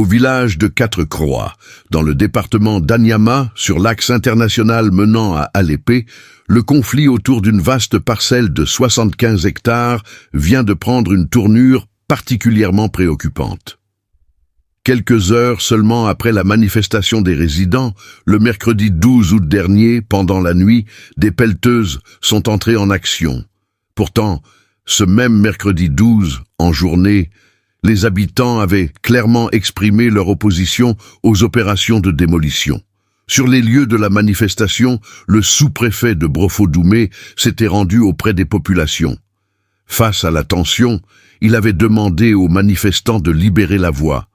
village de Quatre-Croix, dans le département d'Anyama, sur l'axe international menant à Alépé, le conflit autour d'une vaste parcelle de 75 hectares vient de prendre une tournure particulièrement préoccupante. Quelques heures seulement après la manifestation des résidents, le mercredi 12 août dernier, pendant la nuit, des pelleteuses sont entrées en action. Pourtant, ce même mercredi 12, en journée, les habitants avaient clairement exprimé leur opposition aux opérations de démolition. Sur les lieux de la manifestation, le sous-préfet de Brofo-Doumé s'était rendu auprès des populations. Face à la tension, il avait demandé aux manifestants de libérer la voie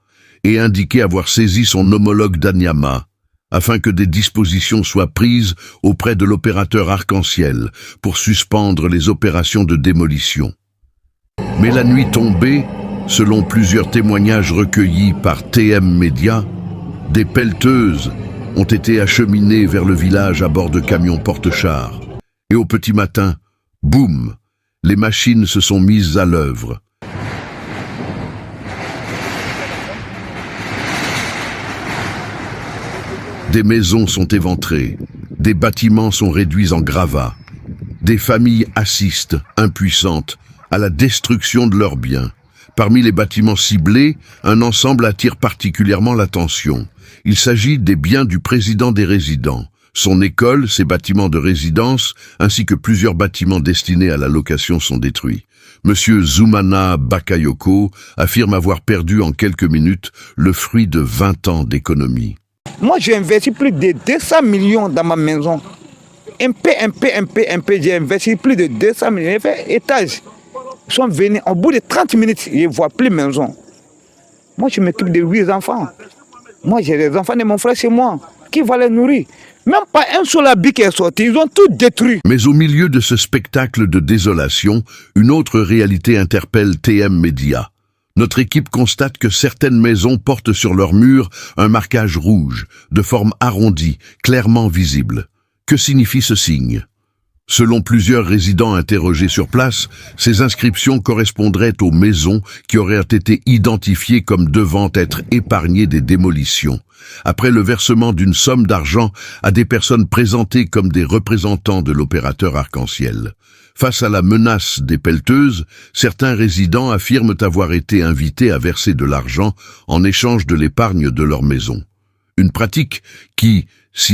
et indiqué avoir saisi son homologue d'Anyama, afin que des dispositions soient prises auprès de l'opérateur Arc-en-Ciel pour suspendre les opérations de démolition. Mais la nuit tombée, selon plusieurs témoignages recueillis par TM Média, des pelleteuses ont été acheminées vers le village à bord de camions porte-chars. Et au petit matin, boum, les machines se sont mises à l'œuvre. Des maisons sont éventrées, des bâtiments sont réduits en gravats. Des familles assistent, impuissantes, à la destruction de leurs biens. Parmi les bâtiments ciblés, un ensemble attire particulièrement l'attention. Il s'agit des biens du président des résidents. Son école, ses bâtiments de résidence, ainsi que plusieurs bâtiments destinés à la location sont détruits. Monsieur Zoumana Bakayoko affirme avoir perdu en quelques minutes le fruit de 20 ans d'économie. Moi, j'ai investi plus de 200 millions dans ma maison. Un peu, j'ai investi plus de 200 millions. J'ai fait étage. Ils sont venus, au bout de 30 minutes, ils ne voient plus de maison. Moi, je m'occupe de 8 enfants. Moi, j'ai les enfants de mon frère chez moi. Qui va les nourrir? Même pas un seul habit qui est sorti. Ils ont tout détruit. Mais au milieu de ce spectacle de désolation, une autre réalité interpelle TM Média. Notre équipe constate que certaines maisons portent sur leurs murs un marquage rouge, de forme arrondie, clairement visible. Que signifie ce signe? Selon plusieurs résidents interrogés sur place, ces inscriptions correspondraient aux maisons qui auraient été identifiées comme devant être épargnées des démolitions, après le versement d'une somme d'argent à des personnes présentées comme des représentants de l'opérateur Arc-en-Ciel. Face à la menace des pelleteuses, certains résidents affirment avoir été invités à verser de l'argent en échange de l'épargne de leur maison. Une pratique qui, si elle